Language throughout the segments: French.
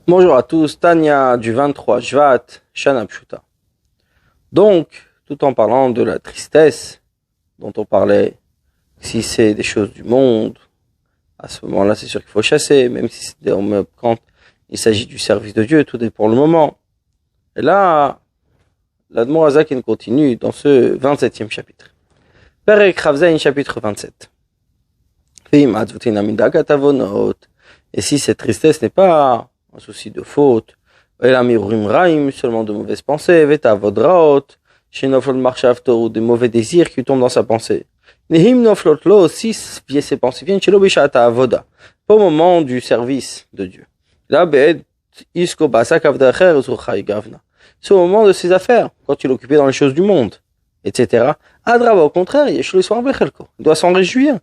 Bonjour à tous, Tania du 23 Shvat, Shana Pshuta. Donc, tout en parlant de la tristesse dont on parlait, si c'est des choses du monde, à ce moment-là c'est sûr qu'il faut chasser, même si c'est quand il s'agit du service de Dieu, tout dépend le moment. Et là, l'Admor Azaken continue dans ce 27e chapitre. Perek Chavzaïn, chapitre 27. Et si cette tristesse n'est pas un souci de faute, seulement de mauvaises pensées, ou des mauvais désirs qui tombent dans sa pensée. Si ces pensées viennent pas au moment du service de Dieu. C'est au moment de ses affaires, quand il est occupé dans les choses du monde, etc. Adraba, au contraire, il doit s'en réjouir.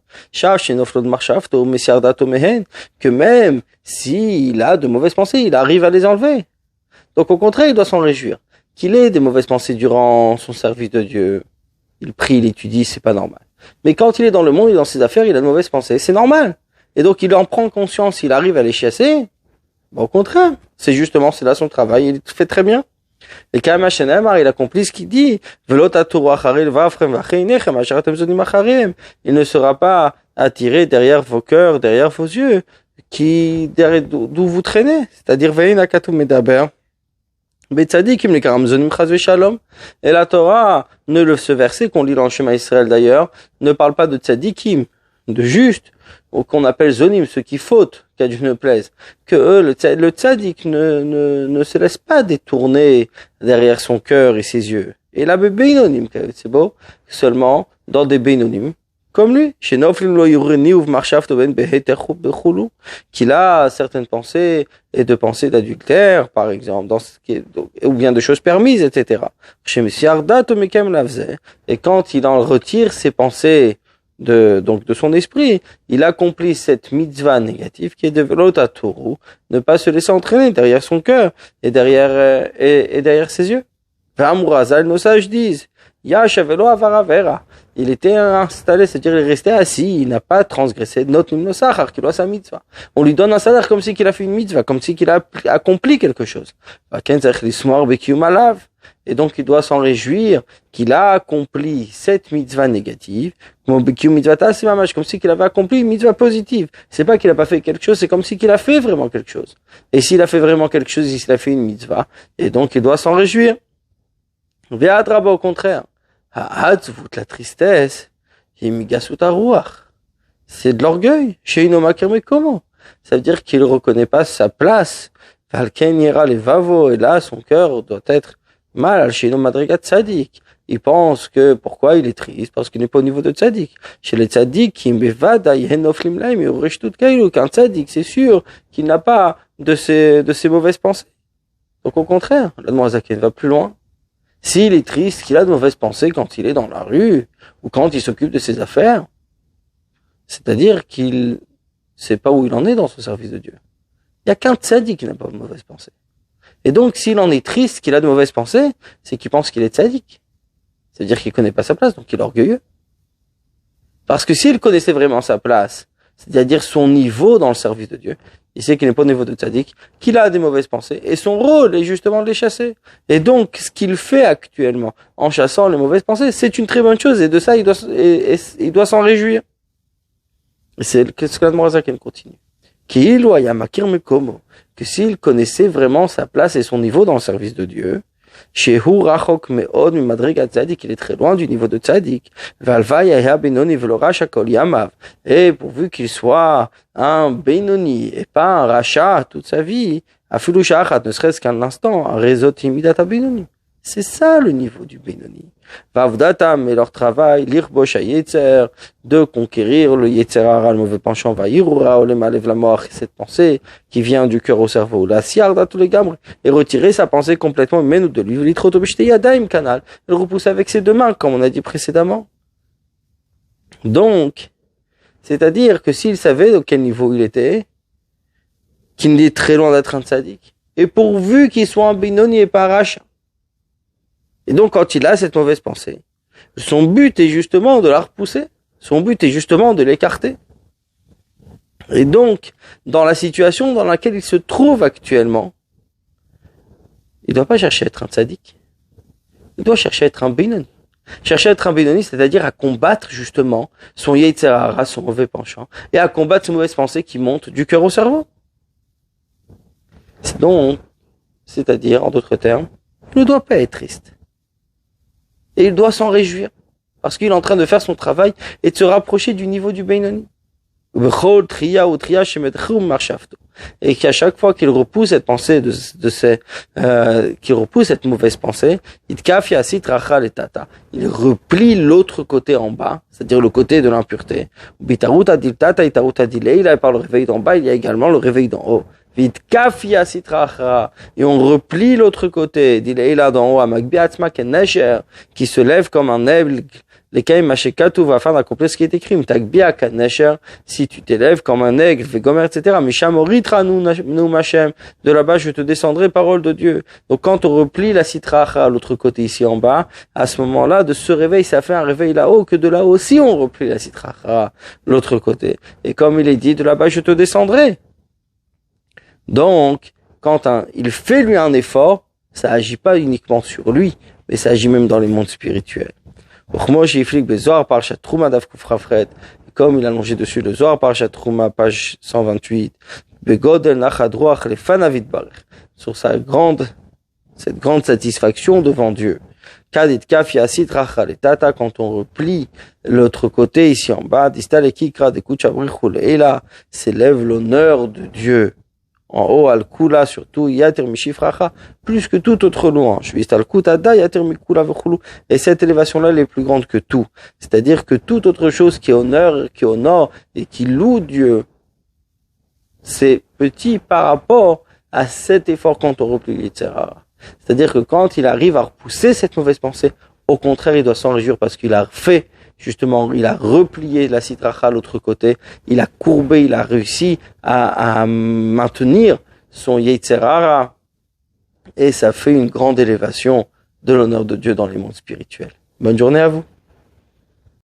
Que même s'il a de mauvaises pensées, il arrive à les enlever. Donc au contraire, il doit s'en réjouir. Qu'il ait des mauvaises pensées durant son service de Dieu, il prie, il étudie, c'est pas normal. Mais quand il est dans le monde et dans ses affaires, il a de mauvaises pensées, c'est normal. Et donc il en prend conscience, il arrive à les chasser. Au contraire, c'est là son travail, il fait très bien. Et quand il accomplit ce qu'il dit, il ne sera pas attiré derrière vos cœurs, derrière vos yeux, d'où vous traînez. C'est-à-dire, et la Torah, ce verset qu'on lit dans le Shema Israël d'ailleurs, ne parle pas de tzadikim, de juste, ou qu'on appelle zonim, ceux qui fautent, qu'à Dieu ne plaise. Que eux, le tzadik ne se laisse pas détourner derrière son cœur et ses yeux. Et là, beinonim, c'est beau, seulement dans des beinonim, comme lui, qu'il a certaines pensées et de pensées d'adultère, par exemple, ou bien de choses permises, etc. Et quand il en retire ses pensées de son esprit, il accomplit cette mitzvah négative qui est de velotatoru, ne pas se laisser entraîner derrière son cœur et derrière ses yeux. Nos sages disent, il était installé, c'est-à-dire il restait assis, il n'a pas transgressé notre nimnosachar, qu'il a sa mitzvah. On lui donne un salaire comme si qu'il a fait une mitzvah, comme si qu'il a accompli quelque chose. Et donc il doit s'en réjouir qu'il a accompli cette mitzvah négative, comme si qu'il avait accompli une mitzvah positive. C'est pas qu'il a pas fait quelque chose, c'est comme si qu'il a fait vraiment quelque chose. Et s'il a fait vraiment quelque chose, s'il a fait une mitzvah, et donc il doit s'en réjouir. Au contraire, la tristesse, c'est de l'orgueil. Chez mais comment? Ça veut dire qu'il ne reconnaît pas sa place. Et là, son cœur doit être mal. Chez Madrigat Tzadik. Il pense que pourquoi il est triste? Parce qu'il n'est pas au niveau de Tzadik. Chez les Tzadik, qu'un Tzadik, c'est sûr qu'il n'a pas de ces mauvaises pensées. Donc au contraire, la Noazaken va plus loin. S'il est triste, qu'il a de mauvaises pensées quand il est dans la rue, ou quand il s'occupe de ses affaires, c'est-à-dire qu'il ne sait pas où il en est dans son service de Dieu. Il n'y a qu'un tzaddik qui n'a pas de mauvaises pensées. Et donc, s'il en est triste, qu'il a de mauvaises pensées, c'est qu'il pense qu'il est tzaddik. C'est-à-dire qu'il ne connaît pas sa place, donc il est orgueilleux. Parce que s'il connaissait vraiment sa place, c'est-à-dire son niveau dans le service de Dieu, il sait qu'il n'est pas au niveau de tzaddik, qu'il a des mauvaises pensées, et son rôle est justement de les chasser. Et donc, ce qu'il fait actuellement, en chassant les mauvaises pensées, c'est une très bonne chose, et de ça, il doit s'en réjouir. Et c'est ce que la Morazaken continue. Que s'il connaissait vraiment sa place et son niveau dans le service de Dieu, il est très loin du niveau de tzaddik. Et pourvu qu'il soit un Benoni et pas un Racha toute sa vie, ne serait-ce qu'un instant, un réseau timidata Benoni. C'est ça le niveau du Benoni. Vavdatam, et leur travail, l'irbosh yetzer, de conquérir le yetzer hara, le mauvais penchant, vaïrura, olemaalev la mort, cette pensée qui vient du cœur au cerveau, la siarda tous les gamres, et retirer sa pensée complètement, mais nous de lui, litrotobishte yadaim canal, le repousser avec ses deux mains, comme on a dit précédemment. Donc, c'est-à-dire que s'il savait de quel niveau il était, qu'il est très loin d'être un tzaddik, et pourvu qu'il soit un Benoni et pas un Racha. Et donc, quand il a cette mauvaise pensée, son but est justement de la repousser. Son but est justement de l'écarter. Et donc, dans la situation dans laquelle il se trouve actuellement, il ne doit pas chercher à être un tzaddik. Il doit chercher à être un Benoni. Chercher à être un Benoni, c'est-à-dire à combattre justement son Yetzer Hara, son mauvais penchant, et à combattre ces mauvaises pensées qui montent du cœur au cerveau. Donc, c'est-à-dire, en d'autres termes, il ne doit pas être triste. Et il doit s'en réjouir, parce qu'il est en train de faire son travail et de se rapprocher du niveau du Benoni. Et qu'à chaque fois qu'il repousse cette pensée qu'il repousse cette mauvaise pensée, il replie l'autre côté en bas, c'est-à-dire le côté de l'impureté. Et par le réveil d'en bas, il y a également le réveil d'en haut. Et on replie l'autre côté, d'en haut, qui se lève comme un aigle. Les Kaim Mashekatu afin d'accomplir ce qui est écrit. Mtakbia Kanesher, si tu t'élèves comme un aigle, Vegomer, etc. Misham Oritra nous Machem. De là-bas, je te descendrai, parole de Dieu. Donc, quand on replie la citracha à l'autre côté, ici en bas, à ce moment-là, de ce réveil, ça fait un réveil là-haut, que de là-haut aussi, on replie la citracha l'autre côté. Et comme il est dit, de là-bas, je te descendrai. Donc, quand il fait lui un effort, ça agit pas uniquement sur lui, mais ça agit même dans les mondes spirituels. Comme il a allongé dessus le Zohar Parashat Trouma, page 128, sur cette grande satisfaction devant Dieu. Quand on replie l'autre côté ici en bas, et là s'élève l'honneur de Dieu. En haut, al-kula, surtout, yater mishifracha, plus que toute autre louange. Et cette élévation-là, elle est plus grande que tout. C'est-à-dire que toute autre chose qui honore et qui loue Dieu, c'est petit par rapport à cet effort quand on replie l'Yetzer Hara. C'est-à-dire que quand il arrive à repousser cette mauvaise pensée, au contraire, il doit s'en réjouir parce qu'il a fait justement, il a replié la citracha à l'autre côté, il a courbé, il a réussi à maintenir son Yetzer Hara, et ça fait une grande élévation de l'honneur de Dieu dans les mondes spirituels. Bonne journée à vous.